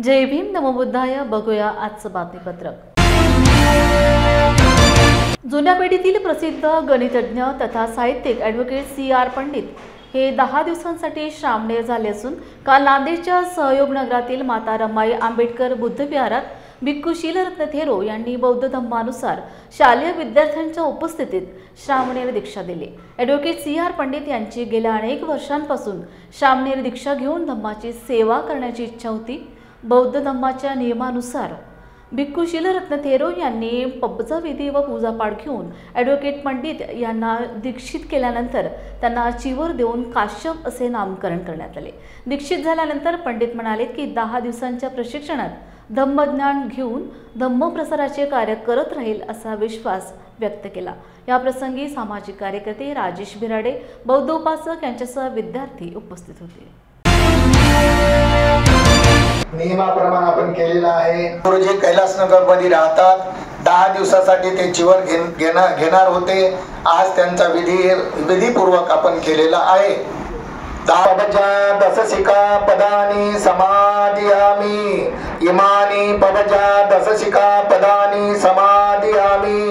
जय भीम नमो बुद्धाय। बघूया आजचं बातमीपत्रक। जुन्या पिढीतील प्रसिद्ध गणितज्ञ तथा साहित्यिक ॲडव्होकेट C.R. पंडित हे 10 दिवसांसाठी श्रामणेर झाले असून काल नांदेडच्या सहयोग नगरातील माता रमाई आंबेडकर बुद्ध विहारात भिक्खू शीलरत्न थेरो यांनी बौद्ध धम्मानुसार शालेय विद्यार्थ्यांच्या उपस्थितीत श्रामणेर दीक्षा दिली। Advocate C.R. पंडित यांची गेल्या अनेक वर्षांपासून श्रामणेर दीक्षा घेऊन धम्माची सेवा करण्याची इच्छा होती। बौद्ध धम्माच्या नियमानुसार भिक्खू शीलरत्न थेरो यांनी पबचा विधी व पूजापाठ घेऊन ॲडव्होकेट पंडित यांना दीक्षित केल्यानंतर त्यांना चिवर देऊन काश्यप असे नामकरण करण्यात आले। दीक्षित झाल्यानंतर पंडित म्हणाले की 10 दिवसांच्या प्रशिक्षणात धम्मज्ञान घेऊन धम्मप्रसाराचे कार्य करत राहील असा विश्वास व्यक्त केला। या प्रसंगी सामाजिक कार्यकर्ते राजेश बिराडे, बौद्ध उपासक यांच्यासह विद्यार्थी उपस्थित होते। नियमाप्रमाणे आपण केलेला आहे। गुरुजी कैलासनगर मध्ये राहतात। 10 दिवसासाठी ते चिवर घेणार होते। आज त्यांचा विधीपूर्वक आपण केलेला आहे। 10 दशशिका पदानी समादियामी इमानी पबजा दशशिका पदानी समादियामी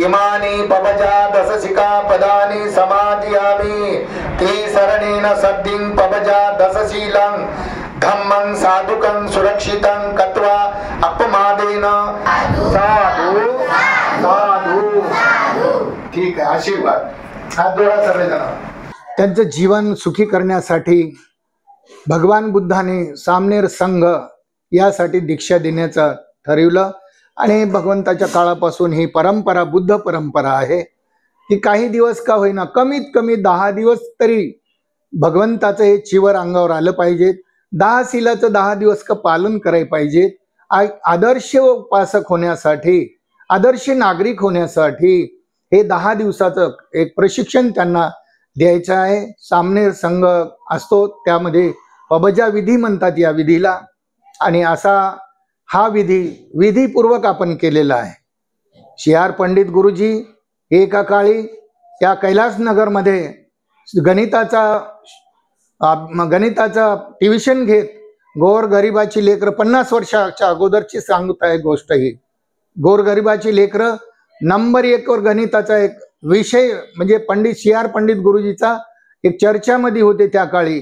इमानी पबजा दशशिका पदानी समादियामी त्रिसरणेन सद्दिं पबजा दशशीलं धम्मं साधुकं सुरक्षितं कत्वा अपमादेन साधु साधु। ठीक आहे, आशीर्वाद। हात जोडा सर्वजण। त्यांचं जीवन सुखी करण्यासाठी भगवान बुद्धाने सामनेर संघ यासाठी दीक्षा देण्याचं ठरवलं आणि भगवंताच्या काळापासून ही परंपरा बुद्ध परंपरा आहे की काही दिवस का होईना कमीत कमी 10 दिवस तरी भगवंताचं हे चिवर अंगावर आलं पाहिजे। 10 शीलाचं 10 दिवस का पालन करायला पाहिजे। आदर्श उपासक होण्यासाठी, आदर्श नागरिक होण्यासाठी हे 10 दिवसाचं एक प्रशिक्षण त्यांना द्यायचं आहे। सामनेर संघ असतो, त्यामध्ये पबजा विधी म्हणतात या विधीला, आणि असा हा विधीपूर्वक आपण केलेला आहे। C.R. पंडित गुरुजी एका काळी त्या कैलासनगरमध्ये गणिताचा ट्युशन घेत गोरगरिबाची लेकरं 50 वर्षाच्या अगोदरची सांगत आहे गोष्ट ही। गोरगरिबाची लेकरं नंबर 1 वर गणिताचा एक विषय म्हणजे पंडित C.R. पंडित गुरुजीचा एक चर्चामध्ये होते त्या काळी,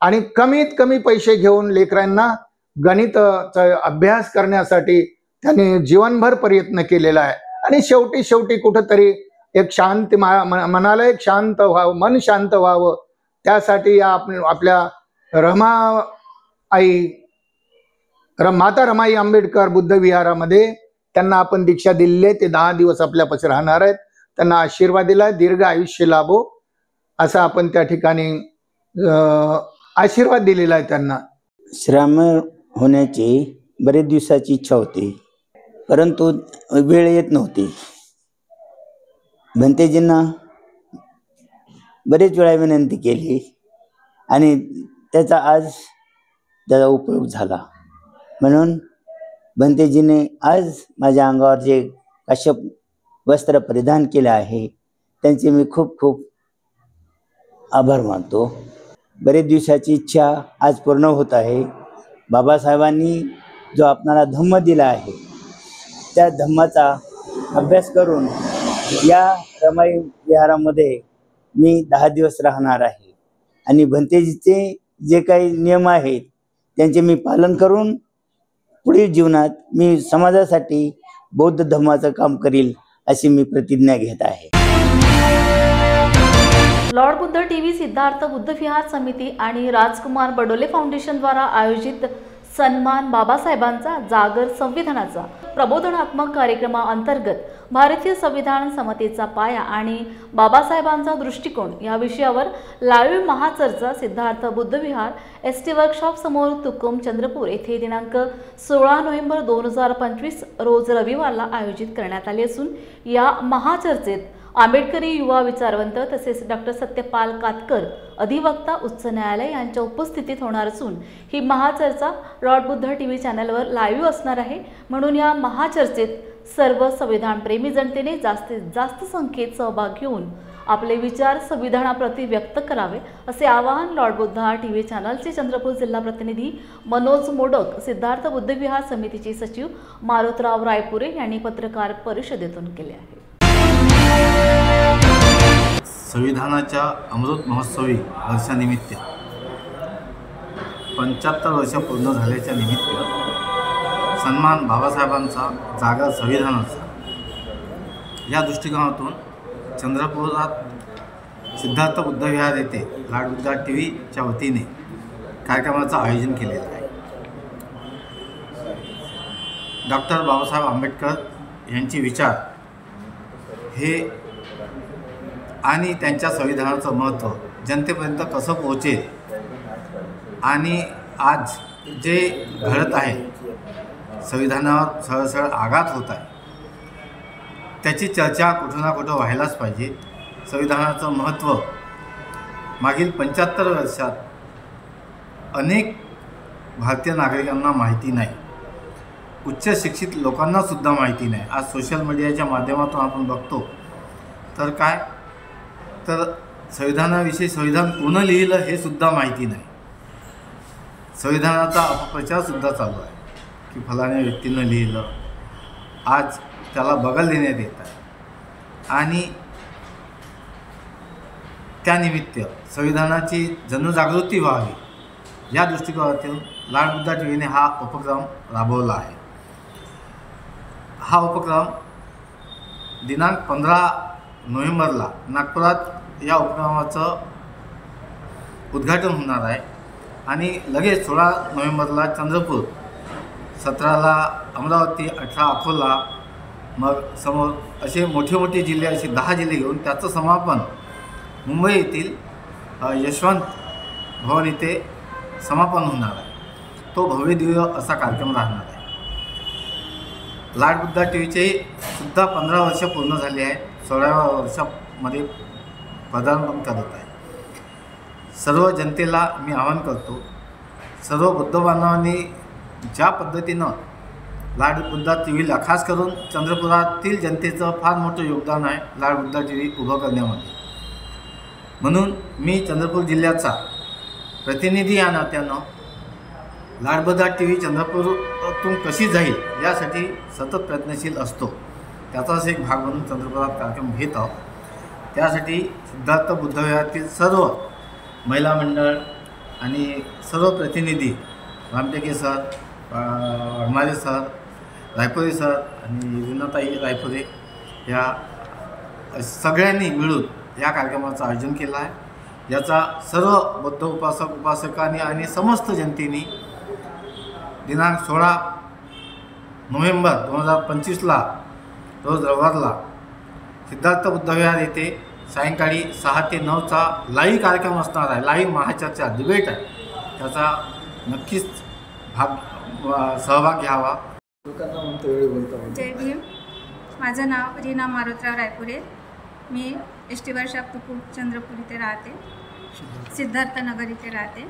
आणि कमीत कमी पैसे घेऊन लेकरांना गणिताचा अभ्यास करण्यासाठी त्यांनी जीवनभर प्रयत्न केलेला आहे। आणि शेवटी कुठंतरी एक शांत मनाला एक शांत व्हावं, मन शांत व्हावं, त्यासाठी आपल्या माता रमाई आंबेडकर बुद्ध विहारामध्ये त्यांना आपण दीक्षा दिलेली आहे। ते 10 दिवस आपल्यापाशी राहणार आहेत। त्यांना आशीर्वाद दिला, दीर्घ आयुष्य लाभो असा आपण त्या ठिकाणी आशीर्वाद दिलेला आहे त्यांना। श्रामण होण्याची बरेच दिवसाची इच्छा होती, परंतु वेळ येत नव्हती। भंतेजींना बरेच वेळा विनंती केली आणि त्याचा उपयोग झाला। म्हणून भंतेजीने आज माझ्या अंगावर जे काश्यप वस्त्र परिधान केले आहे त्यांचे मी खूप खूप आभार मानतो। बरेच दिवसाची इच्छा आज पूर्ण होत आहे। बाबासाहेबांनी जो आपणाला धम्म दिला आहे त्या धम्माचा अभ्यास करून या रमाई विहारामध्ये मी 10 दिवस राहणार आहे, आणि भंतेजीचे जे काही नियम आहेत त्यांचे मी पालन करून पुढील जीवनात मी समाजासाठी बौद्ध धम्माचं काम करील अशी मी प्रतिज्ञा घेत आहे। लॉर्ड बुद्ध टीव्ही सिद्धार्थ बुद्ध विहार समिती आणि राजकुमार बडोले फाउंडेशन द्वारा आयोजित सन्मान बाबासाहेबांचा जागर संविधानाचा प्रबोधनात्मक कार्यक्रमाअंतर्गत भारतीय संविधान समतेचा पाया आणि बाबासाहेबांचा दृष्टिकोन या विषयावर लाईव्ह महाचर्चा सिद्धार्थ बुद्ध विहार ST वर्कशॉप समोर तुकुम चंद्रपूर येथे दिनांक 16 नोव्हेंबर 2025 रोज रविवारला आयोजित करण्यात आली असून या महाचर्चेत आंबेडकरी युवा विचारवंत तसेच डॉक्टर सत्यपाल कातकर अधिवक्ता उच्च न्यायालय यांच्या उपस्थितीत होणार असून ही महाचर्चा लॉर्ड बुद्ध टीव्ही चॅनलवर लाईव्ह असणार आहे। म्हणून या महाचर्चेत सर्व संविधान प्रेमी जनतेने जास्तीत जास्त संख्येत सहभाग घेऊन आपले विचार संविधानाप्रती व्यक्त करावे असे आवाहन लॉर्ड बुद्धा टीव्ही चॅनलचे चंद्रपूर जिल्हा प्रतिनिधी मनोज मोडक, सिद्धार्थ बुद्धविहार समितीचे सचिव मारुतराव रायपुरे यांनी पत्रकार परिषदेतून केले आहे। संविधानाच्या अमृत महोत्सवी वर्षानिमित्त 75 वर्ष पूर्ण झाल्याच्या निमित्त सन्मान बाबासाहेबांचा जागर संविधानाचा या दृष्टिकोनातून चंद्रपुरात सिद्धार्थ बुद्धविहार येथे लॉर्ड बुद्धा टीव्हीच्या वतीने कार्यक्रमाचं आयोजन केलेलं आहे। डॉक्टर बाबासाहेब आंबेडकर यांचे विचार हे आणि त्यांच्या संविधानाचं महत्त्व जनतेपर्यंत कसं पोहोचेल आणि आज जे घडत आहे, संविधानावर सरळ आघात होत आहे, त्याची चर्चा कुठं ना कुठं व्हायलाच पाहिजे। संविधानाचं महत्त्व मागील 75 वर्षात अनेक भारतीय नागरिकांना माहिती नाही, उच्च शिक्षित लोकांनासुद्धा माहिती नाही। आज सोशल मीडियाच्या माध्यमातून आपण बघतो तर काय तर संविधानाविषयी संविधान कोण लिहिलं हे सुद्धा माहिती नाही। संविधानाचा अपप्रचारसुद्धा चालू आहे की फलाण्या व्यक्तीनं लिहिलं, आज त्याला बगल देण्यात येत आहे आणि त्यानिमित्त संविधानाची जनजागृती व्हावी या दृष्टिकोनातून लॉर्ड बुद्धा टीव्हीने हा उपक्रम राबवला आहे। हा उपक्रम दिनांक 15 नोव्हेंबरला नागपुरात या उपक्रमाचं उद्घाटन होणार आहे आणि लगेच 16 नोव्हेंबरला चंद्रपूर, 17ला अमरावती, 18 अकोला, मग समोर असे मोठे जिल्हे, असे 10 जिल्हे घेऊन त्याचं समापन मुंबई येथील यशवंत भवन येथे समापन होणार आहे। तो भव्य दिव्य असा कार्यक्रम राहणार आहे। लॉर्ड बुद्धा टीव्हीचे सुद्धा 15 वर्ष पूर्ण झाले आहे, 16व्या वर्षामध्ये पदार्पण करत आहे। सर्व जनतेला मी आवाहन करतो, सर्व बुद्ध बांधवांनी ज्या पद्धतीनं लॉर्ड बुद्धा टीव्हीला, खास करून चंद्रपुरातील जनतेचं फार मोठं योगदान आहे लॉर्ड बुद्धा टीव्ही उभं करण्यामध्ये, म्हणून मी चंद्रपूर जिल्ह्याचा प्रतिनिधी या नात्यानं लॉर्ड बुद्धा टीव्ही चंद्रपूरातून कशी जाईल यासाठी सतत प्रयत्नशील असतो। त्याचाच एक भाग म्हणून चंद्रपुरात कार्यक्रम घेत आहोत। त्यासाठी सिद्धार्थ बुद्धविहारातील सर्व महिला मंडळ आणि सर्व प्रतिनिधी, Ramteke sir, Waghmare sir, Raipure sir आणि विनाताई रायपुरे या सगळ्यांनी मिळून या कार्यक्रमाचं आयोजन केलं आहे। याचा सर्व बौद्ध उपासक उपासकांनी आणि समस्त जनतेने दिनांक 16 नोव्हेंबर 2025ला रोज रविवारला सिद्धार्थ बुद्धविहार येथे सायंकाळी 6 ते 9चा लाईव्ह कार्यक्रम असणार आहे। लाईव्ह महाचर्चा, डिबेट आहे, त्याचा नक्कीच सहभाग घ्यावा। जय भीम। माझं नाव रीना मारुतराव रायपुरे, मी एस.टी. वर्कशॉप तुकूर चंद्रपूर इथे राहते, सिद्धार्थनगर इथे राहते।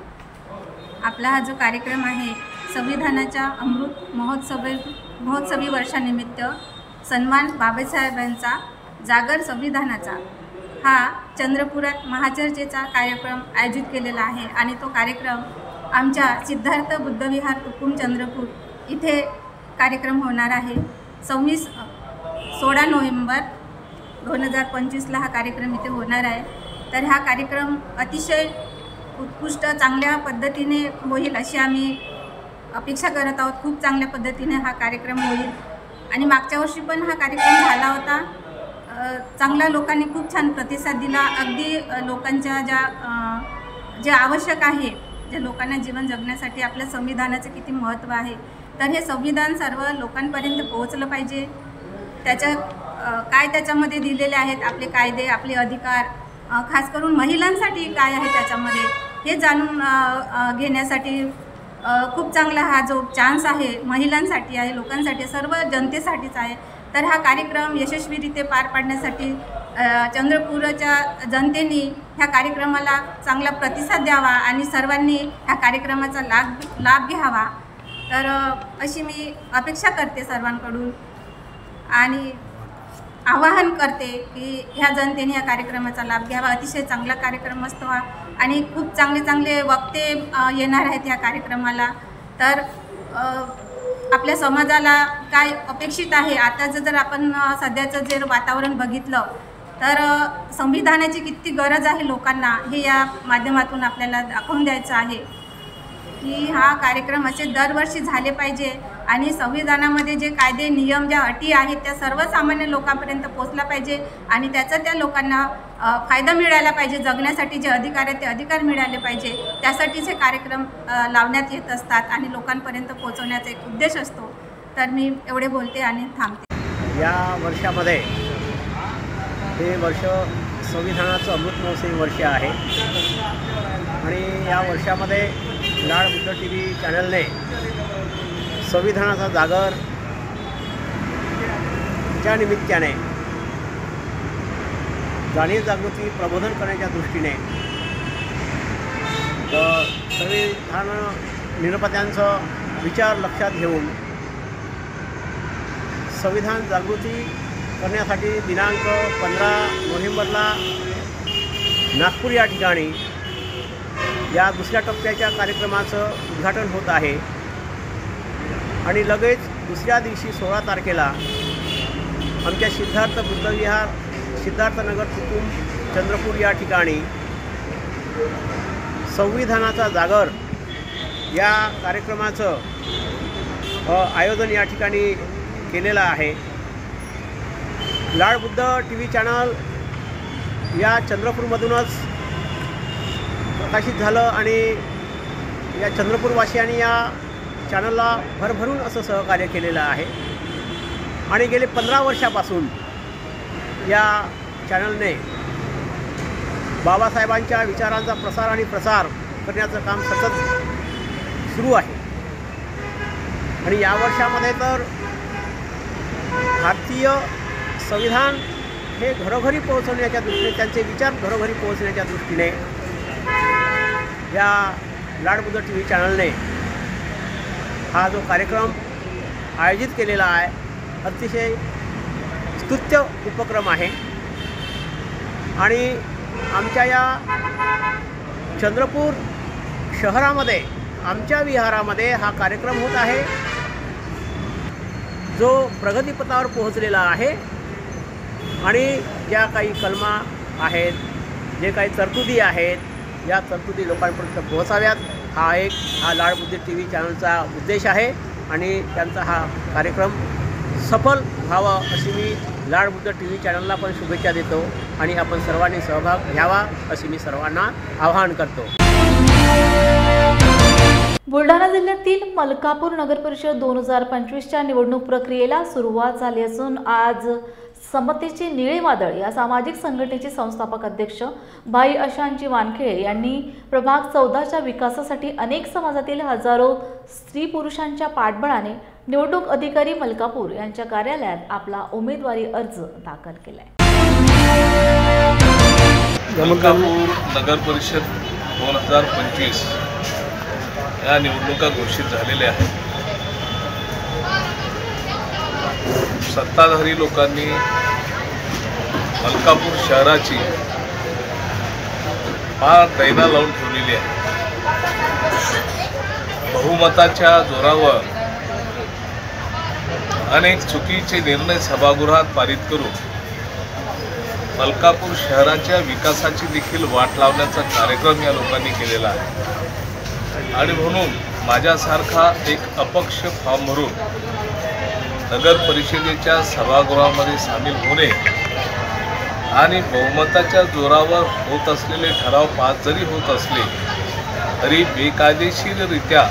आपला हा जो कार्यक्रम आहे संविधानाच्या अमृत महोत्सवी वर्षानिमित्त सन्मान बाबासाहेबांचा जागर संविधानाचा हा चंद्रपुरात महाचर्चेचा कार्यक्रम आयोजित केलेला आहे आणि तो कार्यक्रम आमच्या सिद्धार्थ बुद्धविहार तुकुम चंद्रपूर इथे कार्यक्रम होणार आहे। 16 नोव्हेंबर 2025ला हा कार्यक्रम इथे होणार आहे। तर हा कार्यक्रम अतिशय उत्कृष्ट चांगल्या पद्धतीने होईल अशी आम्ही अपेक्षा करत आहोत। खूप चांगल्या पद्धतीने हा कार्यक्रम होईल आणि मागच्या वर्षी पण हा कार्यक्रम झाला होता। चांगल्या लोकांनी खूप छान प्रतिसाद दिला। अगदी लोकांच्या जे आवश्यक आहे, जे लोकांना जीवन जगण्यासाठी आपल्या संविधानाचं किती महत्त्व आहे, तर हे संविधान सर्व लोकांपर्यंत पोहोचलं पाहिजे। काय त्याच्यामध्ये दिलेले आहेत आपले कायदे, आपले अधिकार, खास करून महिलांसाठी काय आहे त्याच्यामध्ये हे जाणून घेण्यासाठी खूप चांगला हा जो चान्स आहे महिलांसाठी आहे, लोकांसाठी, सर्व जनतेसाठीच आहे। तर हा कार्यक्रम यशस्वीरित्या पार पाडण्यासाठी चंद्रपूरच्या जनतेने ह्या कार्यक्रमाला चांगला प्रतिसाद द्यावा आणि सर्वांनी ह्या कार्यक्रमाचा लाभ घ्यावा, तर अशी मी अपेक्षा करते सर्वांकडून। आणि आवाहन करते की ह्या जनतेने या कार्यक्रमाचा लाभ घ्यावा. अतिशय चांगला कार्यक्रम असतो हा आणि खूप चांगले चांगले वक्ते येणार आहेत या कार्यक्रमाला. तर आपल्या समाजाला काय अपेक्षित आहे, आताचं जर आपण सध्याचं जे वातावरण बघितलं तर संविधानाची किती गरज आहे लोकांना, हे या माध्यमातून आपल्याला दाखवून द्यायचं आहे की हा कार्यक्रम असे दरवर्षी झाले पाहिजे आणि संविधानामध्ये जे कायदे नियम ज्या अटी आहेत त्या सर्वसामान्य लोकांपर्यंत पोहोचला पाहिजे आणि त्याचा त्या लोकांना फायदा मिळायला पाहिजे. जगण्यासाठी जे अधिकार आहेत ते अधिकार मिळाले पाहिजे. त्यासाठीच हे कार्यक्रम लावण्यात येत असतात आणि लोकांपर्यंत पोहोचवण्याचा एक उद्देश असतो. तर मी एवढे बोलते आणि थांबते. या वर्षामध्ये हे वर्ष संविधानाचं अमृत महोत्सवी वर्ष आहे आणि या वर्षामध्ये लाड बुद्ध TV चॅनलने संविधानाचा जागर च्या निमित्ताने जाणीव जागृती प्रबोधन करण्याच्या दृष्टीने संविधान निर्मात्यांचा विचार लक्षात घेऊन संविधान जागृती करण्यासाठी दिनांक 15 नोव्हेंबरला नागपूर या ठिकाणी या दुसऱ्या टप्प्याच्या कार्यक्रमाचं उद्घाटन होत आहे आणि लगेच दुसऱ्या दिवशी 16 तारखेला आमच्या सिद्धार्थ बुद्धविहार सिद्धार्थनगर तुकुम चंद्रपूर या ठिकाणी संविधानाचा जागर या कार्यक्रमाचं आयोजन या ठिकाणी केलेलं आहे. लाड बुद्ध TV चॅनल या चंद्रपूरमधूनच प्रकाशित झालं आणि या चंद्रपूरवासियांनी या चॅनलला भरभरून असं सहकार्य केलेलं आहे आणि गेले 15 वर्षापासून या चॅनलने बाबासाहेबांच्या विचारांचा प्रसार आणि प्रसार करण्याचं काम सतत सुरू आहे आणि या वर्षामध्ये तर भारतीय संविधान हे घरोघरी पोहोचवण्याच्या दृष्टीने त्यांचे विचार घरोघरी पोहोचण्याच्या दृष्टीने या लाड बुद्ध TV चॅनलने हा जो कार्यक्रम आयोजित केलेला आहे अतिशय स्तुत्य उपक्रम आहे आणि आमच्या या चंद्रपूर शहरामध्ये आमच्या विहारामध्ये हा कार्यक्रम होत आहे जो प्रगतीपथावर पोहोचलेला आहे आणि ज्या काही कलमा आहेत, जे काही तरतुदी आहेत, या तरतुदी लोकांपर्यंत पोहोचाव्यात हा लाड बुद्ध TV चॅनलचा उद्देश आहे आणि त्यांचा हा कार्यक्रम सफल व्हावा अशी मी लाड बुद्ध TV चॅनलला पण शुभेच्छा देतो आणि आपण सर्वांनी सहभाग घ्यावा अशी मी सर्वांना आवाहन करतो. बुलढाणा जिल्ह्यातील मलकापूर नगर परिषद 2025च्या निवडणूक प्रक्रियेला सुरुवात झाली असून आज समतेचे निळे वादळ या सामाजिक संघटनेचे संस्थापक अध्यक्ष भाई अशांची वानखेडे यांनी प्रभाग 14च्या विकासासाठी अनेक समाजातील हजारो स्त्री पुरुषांच्या पाठबळाने निवडणूक अधिकारी मलकापूर यांच्या कार्यालयात आपला उमेदवारी अर्ज दाखल केलाय. मलकापूर नगर परिषद 2025 या निवडणुका घोषित झालेल्या आहेत. सत्ताधारी लोकांनी मलकापूर शहराची फार दैना लावून ठेवलेली आहे. बहुमताच्या जोरावर अनेक चुकीचे निर्णय सभागृहात पारित करून मलकापूर शहराच्या विकासाची देखील वाट लावण्याचा कार्यक्रम या लोकांनी केलेला आहे आणि म्हणून माझ्यासारखा एक अपक्ष फॉर्म भरून नगर परिषदेच्या सभागृहामध्ये सामील होणे आणि बहुमताच्या जोरावर होत असलेले ठराव पास जरी होत असले तरी बेकायदेशीररित्या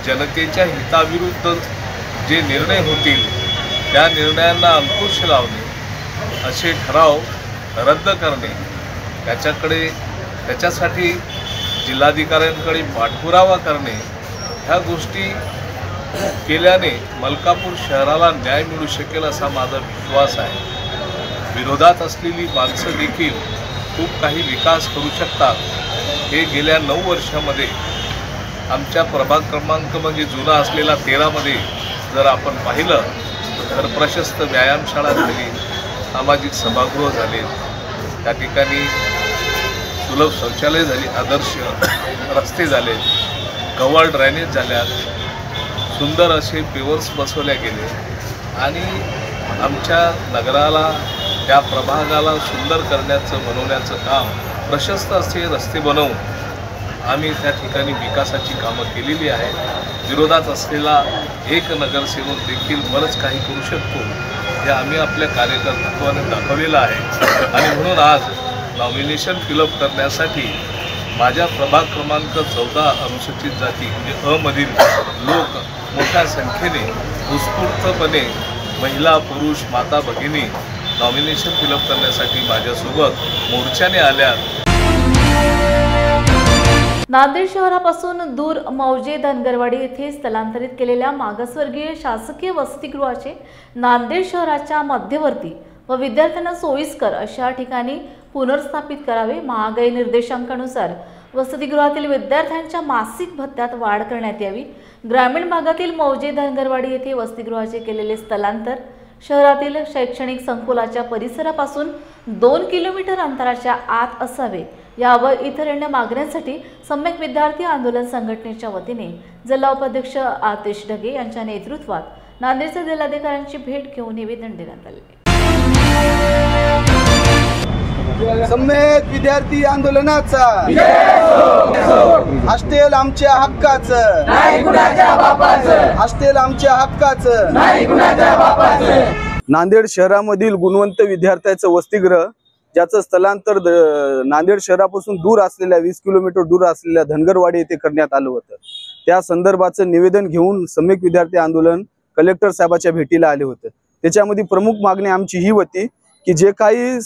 जनतेच्या हिताविरुद्ध जे निर्णय होतील त्या निर्णयांना अंकुश लावणे, असे ठराव रद्द करणे, त्याच्यासाठी जिल्हाधिकाऱ्यांकडे पाठपुरावा करणे, ह्या गोष्टी केल्याने मलकापूर शहराला न्याय मिळू शकेल असा माझा विश्वास आहे. विरोधात असलेली माणसं देखील खूप काही विकास करू शकतात. हे गेल्या 9 वर्षामध्ये आमच्या प्रभाग क्रमांक म्हणजे जुना असलेला 13 मध्ये जर आपण पाहिलं तर प्रशस्त व्यायामशाळा झाली, सामाजिक सभागृह झाले, त्या ठिकाणी सुलभ शौचालय झाली, आदर्श रस्ते झाले, कव्हर ड्रेनेज झाल्या, सुंदर असे पेवर्स बसवल्या गेले आणि आमच्या नगराला, त्या प्रभागाला सुंदर करण्याचं, बनवण्याचं काम, प्रशस्त असे रस्ते बनवून आम्ही त्या ठिकाणी विकासाची कामं केलेली आहे. विरोधात असलेला एक नगरसेवक देखील बरंच काही करू शकतो हे आम्ही आपल्या कार्यकर्तृत्वाने दाखवलेलं आहे. आणि म्हणून आज नॉमिनेशन फिलअप करण्यासाठी माझ्या प्रभाग क्रमांक 14 अनुसूचित जाती म्हणजे अ मधील लोक मोठ्या संख्येने उत्स्फूर्तपणे महिला, पुरुष, माता, भगिनी नॉमिनेशन फिलअप करण्यासाठी माझ्यासोबत मोर्चाने आल्या. नांदेड शहरापासून दूर मौजे धनगरवाडी येथे स्थलांतरित केलेल्या मागासवर्गीय शासकीय वसतिगृहाचे नांदेड शहराच्या मध्यवर्ती व विद्यार्थ्यांना सोयीस्कर अशा ठिकाणी पुनर्स्थापित करावे. महागाई निर्देशांकानुसार वसतिगृहातील विद्यार्थ्यांच्या मासिक भत्त्यात वाढ करण्यात यावी. ग्रामीण भागातील मौजे धनगरवाडी येथे वसतिगृहाचे केलेले स्थलांतर शहरातील शैक्षणिक संकुलाच्या परिसरापासून 2 किलोमीटर अंतराच्या आत असावे. या व इतर अन्य मागण्यांसाठी सम्यक विद्यार्थी आंदोलन संघटनेच्या वतीने जिल्हा उपाध्यक्ष आतिश ढगे यांच्या नेतृत्वात नांदेडच्या जिल्हाधिकाऱ्यांची भेट घेऊन निवेदन देण्यात आले. सम्यक विद्यार्थी आंदोलनाचा हॉस्टेल आमच्या हक्काचं, हॉस्टेल आमच्या हक्काचं. नांदेड शहरामधील गुणवंत विद्यार्थ्याचं वसतिगृह ज्याचं स्थलांतर नांदेड शहरापासून दूर असलेल्या 20 किलोमीटर दूर असलेल्या धनगरवाडी येथे करण्यात आलं होतं. त्या संदर्भाचं निवेदन घेऊन सम्यक विद्यार्थी आंदोलन कलेक्टर साहेबाच्या भेटीला आले होते. त्याच्यामध्ये प्रमुख मागणी आमची ही होती की जे काही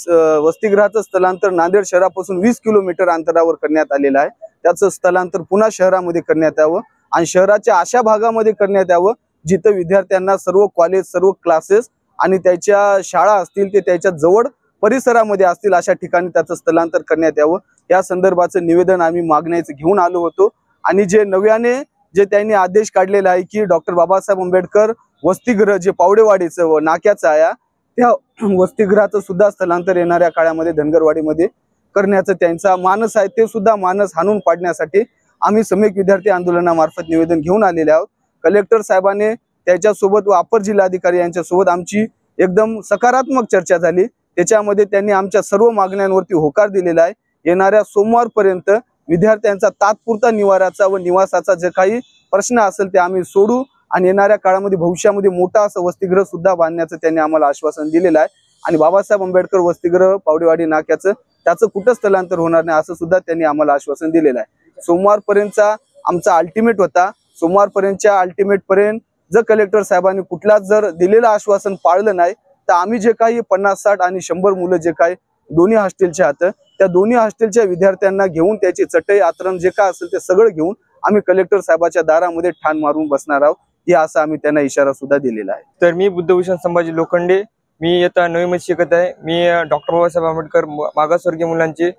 वसतिगृहाचं स्थलांतर नांदेड शहरापासून 20 किलोमीटर अंतरावर करण्यात आलेलं आहे त्याचं स्थलांतर पुन्हा शहरामध्ये करण्यात यावं आणि शहराच्या अशा भागामध्ये करण्यात यावं जिथं विद्यार्थ्यांना सर्व कॉलेज, सर्व क्लासेस आणि त्याच्या शाळा असतील ते त्याच्या जवळ परिसरामध्ये असतील अशा ठिकाणी त्याचं स्थलांतर करण्यात यावं. या संदर्भाचं निवेदन आम्ही मागण्याचं घेऊन आलो होतो. आणि जे नव्याने जे त्यांनी आदेश काढलेला आहे की डॉक्टर बाबासाहेब आंबेडकर वसतिगृह जे पावडेवाडीचं व नाक्याचं आहे त्या वसतिगृहाचं सुद्धा स्थलांतर येणाऱ्या काळामध्ये धनगरवाडीमध्ये करण्याचं त्यांचा मानस आहे, ते सुद्धा मानस हाणून पाडण्यासाठी आम्ही सम्यक विद्यार्थी आंदोलनामार्फत निवेदन घेऊन आलेले आहोत. कलेक्टर साहेबांनी त्याच्यासोबत व अपर जिल्हाधिकारी यांच्यासोबत आमची एकदम सकारात्मक चर्चा झाली. त्याच्यामध्ये त्यांनी आमच्या सर्व मागण्यांवरती होकार दिलेला आहे. येणाऱ्या सोमवारपर्यंत विद्यार्थ्यांचा तात्पुरता निवाराचा व निवासाचा जे काही प्रश्न असेल ते आम्ही सोडू आणि येणाऱ्या काळामध्ये भविष्यामध्ये मोठा असं वसतिगृह सुद्धा बांधण्याचं त्यांनी आम्हाला आश्वासन दिलेलं आहे. आणि बाबासाहेब आंबेडकर वसतिगृह पावडेवाडी नाक्याचं त्याचं कुठं स्थलांतर होणार नाही असं सुद्धा त्यांनी आम्हाला आश्वासन दिलेलं आहे. सोमवारपर्यंतचा आमचा अल्टिमेट होता. सोमवारपर्यंतच्या अल्टिमेट पर्यंत जर कलेक्टर साहेबांनी कुठलाच जर दिलेलं आश्वासन पाळलं नाही तर आम्ही जे काही 50-60 आणि 100 मुलं जे काही दोन्ही हॉस्टेलच्या आहेत त्या दोन्ही हॉस्टेलच्या विद्यार्थ्यांना घेऊन त्याची चटई आतरण जे काय असेल ते सगळं घेऊन आम्ही कलेक्टर साहेबाच्या दारामध्ये ठाण मारून बसणार आहोत. हे असं आम्ही त्यांना इशारा सुद्धा दिलेला आहे. तर मी बुद्धभूषण संभाजी लोखंडे, मी इयत्ता 9वी मध्ये शिकत आहे. मी डॉक्टर बाबासाहेब आंबेडकर मागासवर्गीय मुलांचे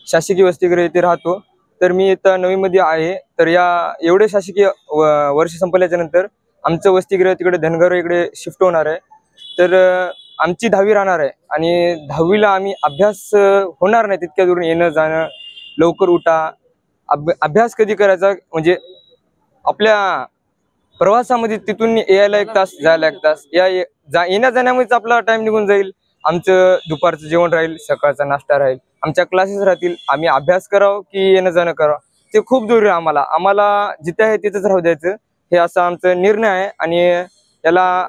शासकीय वसतिगृह येथे राहतो. तर मी इयत्ता 9वी मध्ये आहे. तर या एवढे शासकीय वर्ष संपल्याच्या नंतर आमचं वसतिगृह तिकडे धनगर इकडे शिफ्ट होणार आहे. तर आमची 10वी राहणार आहे आणि 10वीला आम्ही अभ्यास होणार नाही तितक्या दूर येणं जाणं, लवकर उठा, अभ्यास कधी करायचा म्हणजे आपल्या प्रवासामध्ये तिथून यायला 1 तास, जायला 1 तास, येण्या जाण्यामध्येच आपला टाइम निघून जाईल. आमचं दुपारचं जेवण राहील, सकाळचा नाश्ता राहील, आमच्या क्लासेस राहतील. आम्ही अभ्यास करावं की येणं जाणं करावं ते खूप जरुरी आहे. आम्हाला जिथे आहे तिथेच राहू द्यायचं हे असं आमचं निर्णय आहे. आणि याला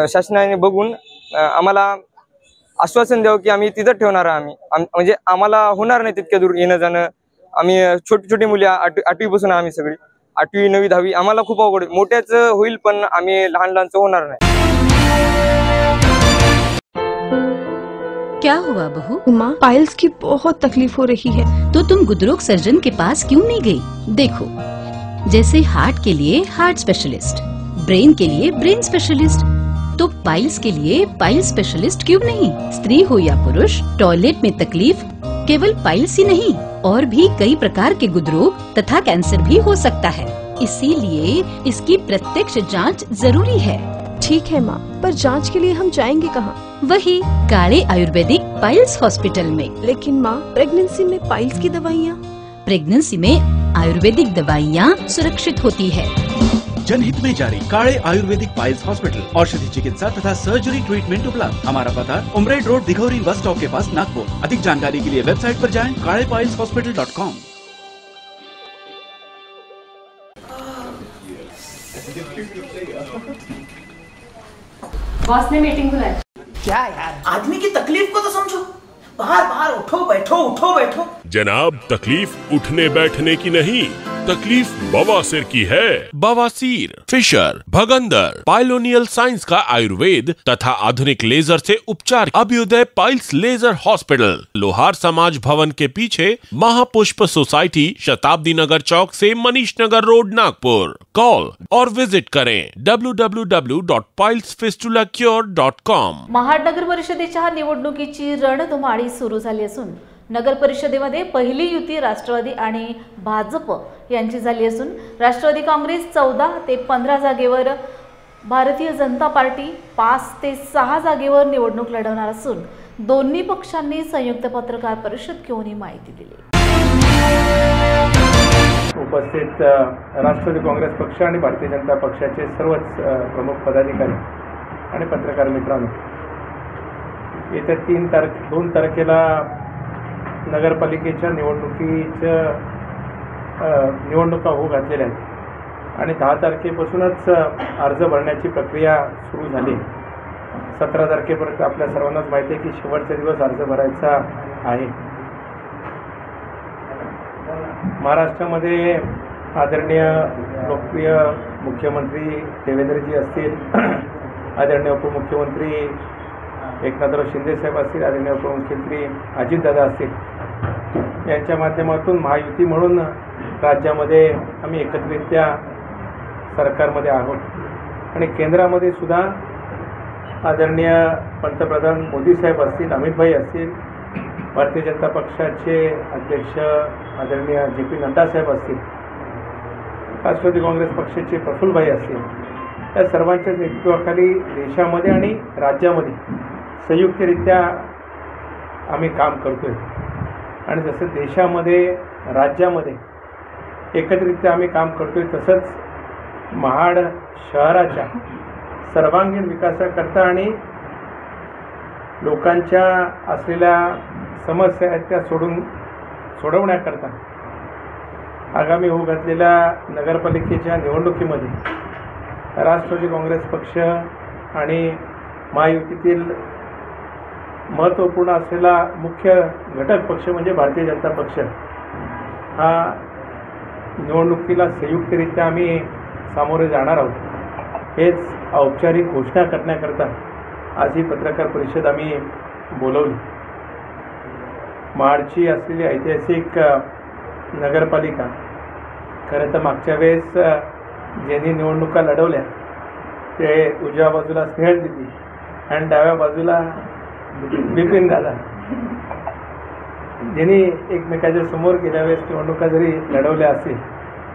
शासनाने बघून आम्हाला आश्वासन द्यावं की आम्ही तिथं ठेवणार आहे. म्हणजे आम्हाला होणार नाही तितक्या दूर येणं जाणं. आम्ही छोटी छोटी मुली 8वी पासून आम्ही सगळी 8वी 9वी 10वी आम्हाला खूप अवघड, मोठ्याचं होईल पण आम्ही लहान लहानचं होणार नाही. क्या हुआ बहू? माँ, पाइल्स की बहुत तकलीफ हो रही है. तो तुम गुदरोग सर्जन के पास क्यों नहीं गई? देखो, जैसे हार्ट के लिए हार्ट स्पेशलिस्ट, ब्रेन के लिए ब्रेन स्पेशलिस्ट, तो पाइल्स के लिए पाइल स्पेशलिस्ट क्यों नहीं? स्त्री हो या पुरुष, टॉयलेट में तकलीफ केवल पाइल्स ही नहीं और भी कई प्रकार के गुदरोग तथा कैंसर भी हो सकता है. इसीलिए इसकी प्रत्यक्ष जांच जरूरी है. ठीक है माँ, पर जांच के लिए हम जाएंगे कहाँ? वही काले आयुर्वेदिक पाइल्स हॉस्पिटल में। लेकिन माँ, प्रेगनेंसी में पाइल्स की दवाइयाँ? प्रेगनेंसी में आयुर्वेदिक दवाइयाँ सुरक्षित होती है। जनहित में जारी काले आयुर्वेदिक पाइल्स हॉस्पिटल, औषधि चिकित्सा तथा सर्जरी ट्रीटमेंट उपलब्ध। हमारा पता उमरेड रोड, दिघौरी बस स्टॉप के पास, नागपुर। अधिक जानकारी के लिए वेबसाइट पर जाएं kalepailshospital.com। बॉस ने मीटिंग बुलाई। क्या यार, आदमी की तकलीफ को तो समझो। बाहर बाहर उठो बैठो उठो बैठो। जनाब, तकलीफ उठने बैठने की नहीं, तकलीफ बवासीर की है। बवासीर, फिशर, भगंदर, पाइलोनियल साइंस का आयुर्वेद तथा आधुनिक लेजर से उपचार। अभ्युदय पाइल्स लेजर हॉस्पिटल, लोहार समाज भवन के पीछे, महापुष्प सोसाइटी, शताब्दी नगर चौक से मनीष नगर रोड, नागपुर। कॉल और विजिट करें www.pilesfistulacure.com। महाड नगर परिषदेच्या निवडणुकीची रणधुमाळी सुरू झाली असून नगर परिषदेमध्ये पहिली युती राष्ट्रवादी आणि भाजप यांची झाली असून राष्ट्रवादी काँग्रेस 14 ते 15 जागेवर, भारतीय जनता पार्टी 5 ते 6 जागेवर निवडणूक लढवणार असून दोन्ही पक्षांनी संयुक्त पत्रकार परिषद घेऊन ही माहिती दिली। उपस्थित राष्ट्रवादी काँग्रेस पक्ष आणि भारतीय जनता पक्षाचे सर्वच प्रमुख पदाधिकारी आणि पत्रकार मित्रांनो, येत्या 2 तारखेला नगरपालिकेच्या निवडणुका होऊ घातलेल्या आहेत आणि 10 तारखेपासूनच अर्ज भरण्याची प्रक्रिया सुरू झाली। 17 तारखेपर्यंत आपल्या सर्वांनाच माहिती आहे की शेवटचा दिवस अर्ज भरायचा आहे। महाराष्ट्रामध्ये आदरणीय लोकप्रिय मुख्यमंत्री देवेंद्रजी असतील, आदरणीय उपमुख्यमंत्री एकनाथराव शिंदे साहेब असतील, आदरणीय उपमुख्यमंत्री अजितदादा असतील, यांच्या माध्यमातून महायुती म्हणून राज्यामध्ये आम्ही एकत्रितरित्या सरकारमध्ये आहोत आणि केंद्रामध्ये सुद्धा आदरणीय पंतप्रधान मोदी साहेब असतील, अमितभाई असतील, भारतीय जनता पक्षाचे अध्यक्ष आदरणीय JP नड्डा साहेब असतील, राष्ट्रवादी काँग्रेस पक्षाचे प्रफुल्लभाई असतील, या सर्वांच्या नेतृत्वाखाली देशामध्ये आणि राज्यामध्ये संयुक्तरित्या आम्ही काम करतोय आणि जसं देशामध्ये राज्यामध्ये एकत्रितरित्या आम्ही काम करतोय तसंच महाड शहराच्या सर्वांगीण विकासाकरता आणि लोकांच्या असलेल्या समस्या आहेत त्या सोडवण्याकरता आगामी होऊ घातलेल्या नगरपालिकेच्या निवडणुकीमध्ये राष्ट्रवादी काँग्रेस पक्ष आणि महायुतीतील महत्त्वपूर्ण असलेला मुख्य घटक पक्ष म्हणजे भारतीय जनता पक्ष हा निवडणुकीला संयुक्तरित्या आम्ही सामोरे जाणार आहोत। हेच औपचारिक घोषणा करण्याकरता आज ही पत्रकार परिषद आम्ही बोलवली। महाडची असलेली ऐतिहासिक नगरपालिका खरं तर मागच्या वेळेस ज्यांनी निवडणुका लढवल्या ते उजव्या बाजूला स्नेहल दिदी आणि डाव्या बाजूला बिपिन दादा, ज्यांनी एकमेकाच्या समोर गेल्या वेळेस निवडणुका जरी लढवल्या असतील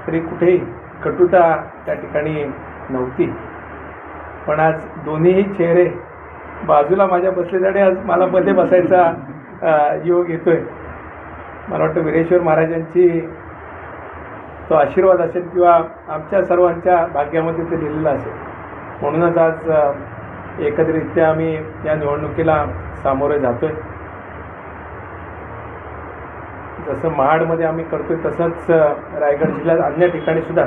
तरी कुठेही कटुता त्या ठिकाणी नव्हती। पण आज दोन्हीही चेहरे बाजूला माझ्या बसलेल्याने आज मला मध्ये बसायचा योग येतोय। मला वाटतं वीरेश्वर महाराजांची तो आशीर्वाद असेल किंवा आमच्या सर्वांच्या भाग्यामध्ये ते लिहिलेलं असेल, म्हणूनच आज एकत्रितरित्या आम्ही या निवडणुकीला सामोरे जातोय। जसं महाडमध्ये आम्ही करतोय तसंच रायगड जिल्ह्यात अन्य ठिकाणी सुद्धा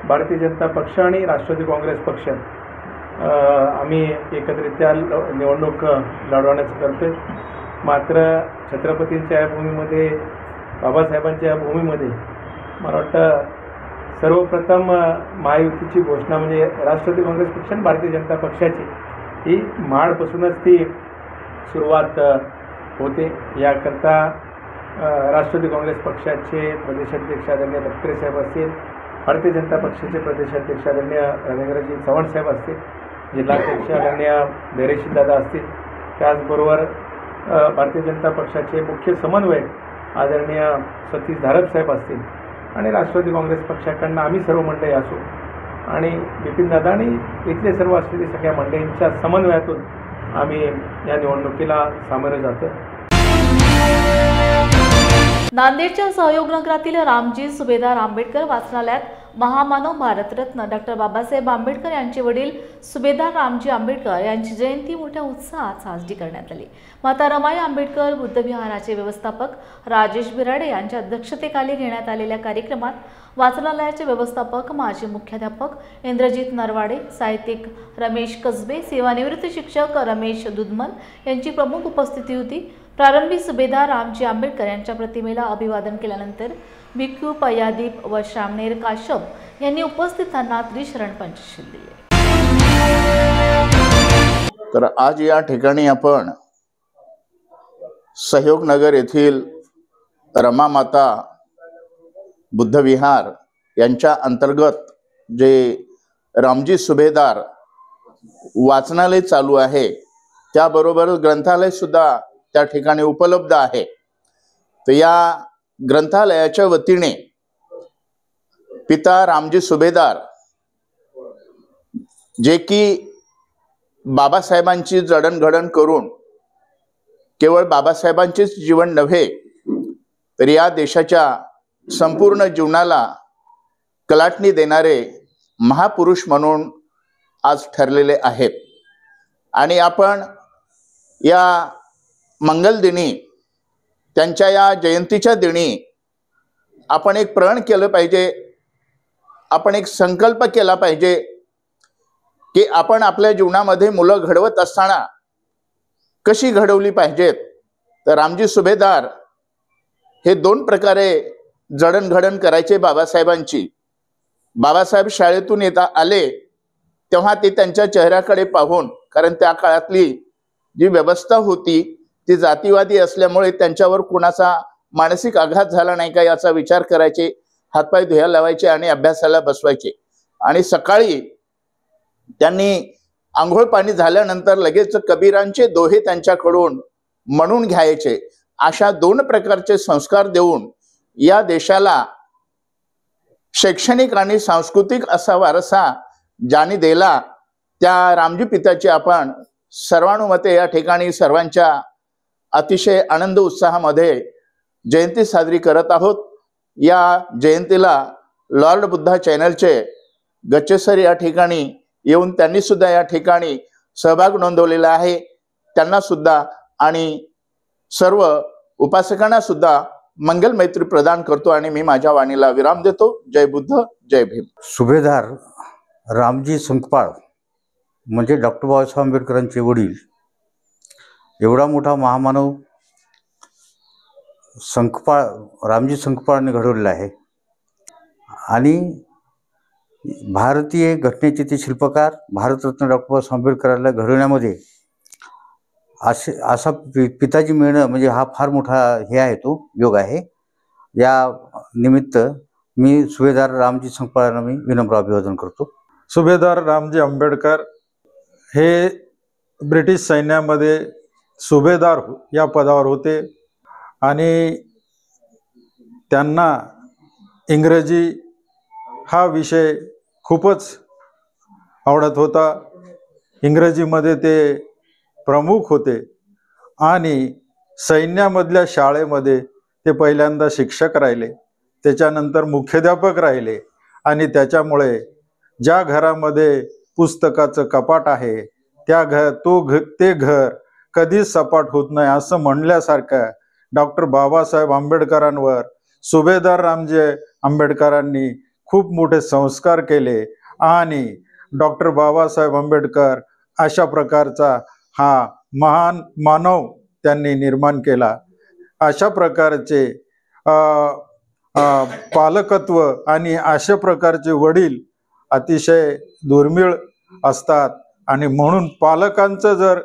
भारतीय जनता पक्ष आणि राष्ट्रवादी काँग्रेस पक्ष आम्ही एकत्रितरित्या निवडणूक लढवण्याचं करतोय। मात्र छत्रपतींच्या या भूमीमध्ये, बाबासाहेबांच्या या भूमीमध्ये मला वाटतं सर्वप्रथम महायुतीची घोषणा म्हणजे राष्ट्रवादी काँग्रेस पक्ष आणि भारतीय जनता पक्षाची ही महाडपासूनच ती सुरुवात होते। याकरता राष्ट्रवादी काँग्रेस पक्षाचे प्रदेशाध्यक्ष आदरणीय तटकरे साहेब असतील, भारतीय जनता पक्षाचे प्रदेशाध्यक्ष आदरणीय रवींद्रजी चव्हाण साहेब असतील, जिल्हाध्यक्ष आदरणीय धैर्यशील दादा असतील, त्याचबरोबर भारतीय जनता पक्षाचे मुख्य समन्वयक आदरणीय सतीश धारप साहेब असतील आणि राष्ट्रवादी काँग्रेस पक्षाकडनं आम्ही सर्व मंडळी असू आणि बिपिन दादा आणि इथले सर्व असलेली सगळ्या मंडळींच्या समन्वयातून आम्ही या निवडणुकीला सामोरे जातो. नांदेडच्या सहयोग नगरातील रामजी सुभेदार आंबेडकर वाचनालयात महामानव भारतरत्न डॉक्टर बाबासाहेब आंबेडकर यांचे वडील सुभेदार रामजी आंबेडकर यांची जयंती मोठ्या उत्साहात साजरी करण्यात आली. माता रमाई आंबेडकर बुद्धविहाराचे व्यवस्थापक राजेश बिराडे यांच्या अध्यक्षतेखाली घेण्यात आलेल्या कार्यक्रमात वाचनालयाचे व्यवस्थापक माजी मुख्याध्यापक इंद्रजित नरवाडे, साहित्यिक रमेश कसबे, सेवानिवृत्त शिक्षक रमेश दुधमल यांची प्रमुख उपस्थिती होती. प्रारंभी सुभेदार रामजी आंबेडकर यांच्या प्रतिमेला अभिवादन केल्यानंतर भिक्खू पय्यादीप व श्रामणेर काश्यप यांनी उपस्थितांना त्रिशरण पंचशील दिले. तर आज या ठिकाणी आपण सहयोग नगर येथील रमा माता बुद्धविहार यांच्या अंतर्गत जे रामजी सुभेदार वाचनालय चालू आहे, त्याबरोबर ग्रंथालय सुद्धा त्या ठिकाणी उपलब्ध आहे. तर या ग्रंथालयाच्या वतीने पिता रामजी सुभेदार जे की बाबासाहेबांची जडणघडण करून केवळ बाबासाहेबांचेच जीवन नव्हे तर या देशाच्या संपूर्ण जीवनाला कलाटणी देणारे महापुरुष म्हणून आज ठरलेले आहेत. आणि आपण या मंगल दिनी, त्यांच्या या जयंतीच्या दिनी आपण एक प्रण केलं पाहिजे, आपण एक संकल्प केला पाहिजे की आपण आपल्या जीवनामध्ये मुलं घडवत असताना कशी घडवली पाहिजेत. तर रामजी सुभेदार हे दोन प्रकारे जडणघडण करायचे बाबासाहेबांची. बाबासाहेब शाळेतून आले तेव्हा ते त्यांच्या चेहऱ्याकडे पाहून, कारण त्या काळातली जी व्यवस्था होती ती जातीवादी असल्यामुळे त्यांच्यावर कुणाचा मानसिक आघात झाला नाही का याचा विचार करायचे, हातपाय धुया लावायचे आणि अभ्यासाला बसवायचे. आणि सकाळी त्यांनी आंघोळ पाणी झाल्यानंतर लगेच कबीरांचे दोहे त्यांच्याकडून म्हणून घ्यायचे. अशा दोन प्रकारचे संस्कार देऊन या देशाला शैक्षणिक आणि सांस्कृतिक असा वारसा ज्यांनी दिला त्या रामजी पित्याची आपण सर्वानुमते या ठिकाणी सर्वांच्या अतिशय आनंद उत्साहामध्ये जयंती साजरी करत आहोत. या जयंतीला लॉर्ड बुद्धा चॅनलचे गच्चेसर या ठिकाणी येऊन त्यांनी सुद्धा या ठिकाणी सहभाग नोंदवलेला आहे. त्यांना सुद्धा आणि सर्व उपासकांना सुद्धा मंगल मैत्री प्रदान करतो आणि मी माझ्या वाणीला विराम देतो. जय बुद्ध, जय भीम. सुभेदार रामजी संकपाळ म्हणजे डॉक्टर बाबासाहेब आंबेडकरांचे वडील, एवढा मोठा महामानव रामजी संकपाळने घडवलेला आहे. आणि भारतीय घटनेचे ते शिल्पकार, भारतरत्न डॉक्टर बाबासाहेब आंबेडकरांना घडवण्यामध्ये असा पिताजी मिळणं म्हणजे हा फार मोठा हे आहे, तो योग आहे. या निमित्त मी सुभेदार रामजी संकपाळांना मी विनम्र अभिवादन करतो. सुभेदार रामजी आंबेडकर हे ब्रिटिश सैन्यामध्ये सुभेदार या पदावर होते आणि त्यांना इंग्रजी हा विषय खूपच आवडत होता. इंग्रजीमध्ये ते प्रमुख होते आणि सैन्यामधल्या शाळेमध्ये ते पहिल्यांदा शिक्षक राहिले, त्याच्यानंतर मुख्याध्यापक राहिले. आणि त्याच्यामुळे ज्या घरामध्ये पुस्तकाचं कपाट आहे ते घर कधीच सपाट होत नाही असं म्हणल्यासारखं डॉक्टर बाबासाहेब आंबेडकरांवर सुभेदार रामजी आंबेडकरांनी खूप मोठे संस्कार केले आणि डॉक्टर बाबासाहेब आंबेडकर अशा प्रकारचा हा महान मानव त्यांनी निर्माण केला. अशा प्रकारचे पालकत्व आणि अशा प्रकारचे वडील अतिशय दुर्मिळ असतात आणि म्हणून पालकांचं जर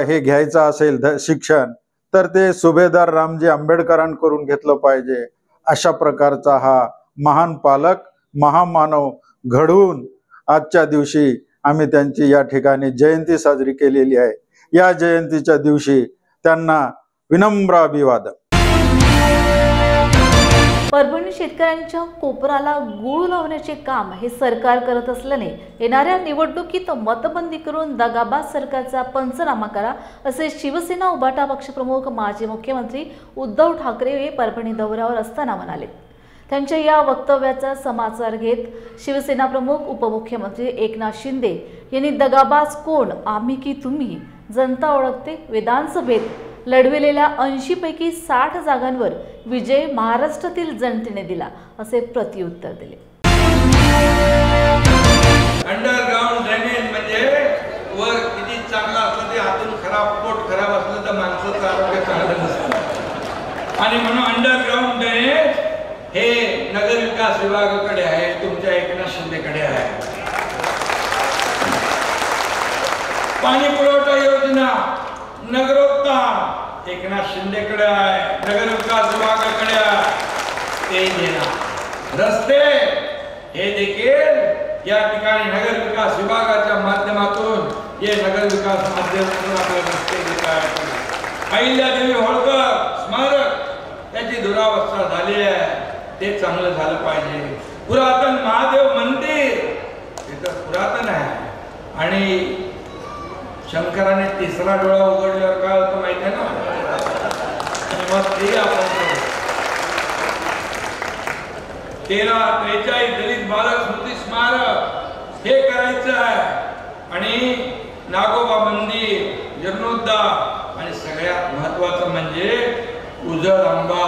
हे घ्यायचं असेल शिक्षण तर ते सुभेदार रामजी आंबेडकरांकडून घेतलं पाहिजे. अशा प्रकारचा हा महान पालक महामानव घडवून आजच्या दिवशी आम्ही त्यांची या ठिकाणी जयंती साजरी केलेली आहे. या जयंतीच्या दिवशी त्यांना विनम्र अभिवादन. परभणी शेतकऱ्यांच्या कोपराला गूळ लावण्याचे काम हे सरकार करत असल्याने येणाऱ्या निवडणुकीत मतबंदी करून दगाबाज सरकारचा पंचनामा करा, असे शिवसेना उभाटा पक्षप्रमुख माजी मुख्यमंत्री उद्धव ठाकरे हे परभणी दौऱ्यावर असताना म्हणाले। त्यांच्या या वक्तव्याचा समाचार घेत शिवसेना प्रमुख उपमुख्यमंत्री एकनाथ शिंदे यांनी दगाबाज कोण, आम्ही की तुम्ही, जनता ओळखते, विधानसभेत लढविलेल्या 80 पैकी 60 जागांवर विजय महाराष्ट्रातील जनतेने दिला, असे प्रत्युत्तर दिले। अंडरग्राउंड ड्रेनेज म्हणजे वर किती चांगला असलं ते आतून खराब, पोट खराब असलं तर माणसाचं आरोग्य चांगलं नसतं। आणि म्हणून अंडरग्राउंड ड्रेनेज हे नगर विकास विभागाकडे आहे, तुमच्या एकनाथ शिंदेकडे आहे। पाणी पुरवठा योजना, नगरोत्थान एकनाथ शिंदेकडे आहे, नगर विकास विभागाकडे आहे, ते देणार। रस्ते हे देखील या ठिकाणी नगर विकास विभागाच्या माध्यमातून हे नगर विकास माध्यमातून आपले रस्ते देत आहेत। अहिल्यादेवी होळकर स्मारक त्याची दुरावस्था झाली आहे, ते चांगलं झालं पाहिजे। पुरातन महादेव मंदिर हे तर पुरातन आहे आणि शंकराने तिसरा डोळा उघडल्यावर काय होतं माहिती आहे ना, मग ते आपण 1343 दलित बालक स्मृती स्मारक हे करायचं आहे आणि नागोबा मंदिर, जीर्णोद्धार आणि सगळ्यात महत्वाचं म्हणजे उजळ आंबा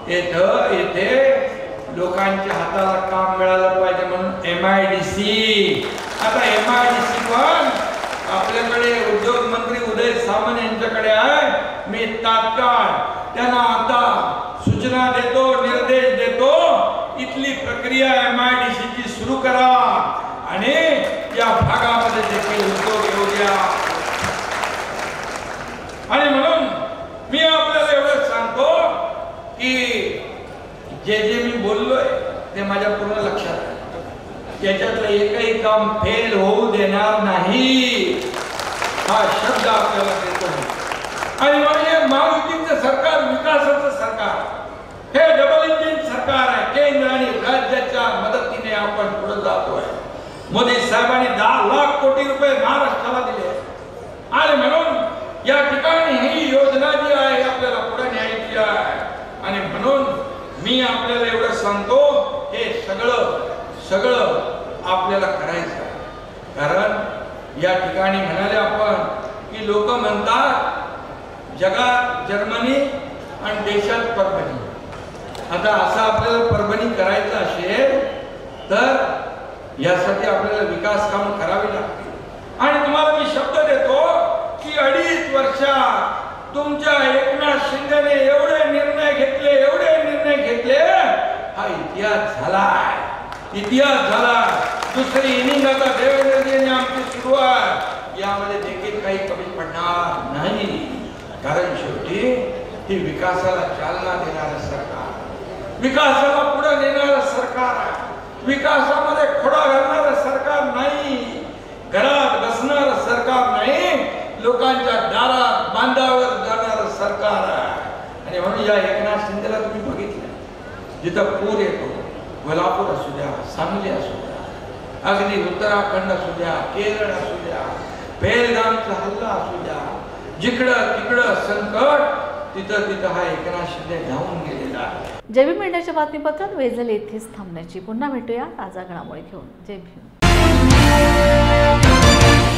येथे लोकांच्या हाताला काम मिळालं पाहिजे म्हणून MIDC। आता MIDC पण आपल्याकडे उद्योग मंत्री उदय सामंत यांच्याकडे आहे। मी तात्काळ त्यांना आता सूचना देतो, निर्देश देतो, इथली प्रक्रिया MIDC ची सुरू करा आणि या भागामध्ये देखील उद्योग येऊ द्या। आणि म्हणून मी आपल्याला एवढं सांगतो की जे मी बोललोय ते माझ्या पूर्ण लक्षात आहे, त्याच्यातलं एकही काम फेल होऊ देणार नाही, हा शब्द आपल्याला देतो। आणि म्हणजे महायुतीचं सरकार विकासाचं सरकार, हे डबल इंजिन सरकार आहे। केंद्र आणि राज्याच्या मदतीने आपण पुढे जातोय। मोदी साहेबांनी 10 लाख कोटी रुपये महाराष्ट्राला दिले आणि म्हणून या ठिकाणी ही योजना जी आहे आपल्याला पुढे न्यायची आहे। आणि म्हणून मी आपल्याला एवढं सांगतो, हे सगळं आपल्याला करायचं आहे। कारण या ठिकाणी म्हणाले आपण की लोक म्हणतात जगात जर्मनी आणि देशात परभणी। आता असं आपल्याला परभणी करायचं असेल तर यासाठी आपल्याला विकास काम करावी लागतील। आणि तुम्हाला मी शब्द देतो की 2.5 वर्षात तुमच्या एकनाथ शिंदेने एवढे निर्णय घेतले, हा इतिहास झाला। दुसरी इनिंग आता देवेंद्रजींनी आमची सुरू आहे, यामध्ये देखील काही कमी पडणार नाही। कारण शेवटी ही विकासाला चालना देणारं सरकार, विकासाला पुढे नेणारं सरकार आहे। विकासामध्ये खोडा घालणारं सरकार नाही, घरात बसणारं सरकार नाही, लोकांच्या दारात बांधावर जाणारं सरकार आहे। आणि म्हणून या एकनाथ शिंदेला तुम्ही बघितलं, जिथं पूर येतो, कोल्हापूर असू द्या, सांगली असू द्या, अगदी उत्तराखंड असू द्या, केरळ असू द्या, पेहलगामचा हल्ला असू द्या, जिकडं तिकडं संकट, तिथं हा एकनाथ शिंदे धावून गेलेला आहे। जय भीम मीडियाच्या बातमीपत्रात वेळ झाली इथेच थांबण्याची। पुन्हा भेटूया ताजा घडामोडी घेऊन। जय भीम।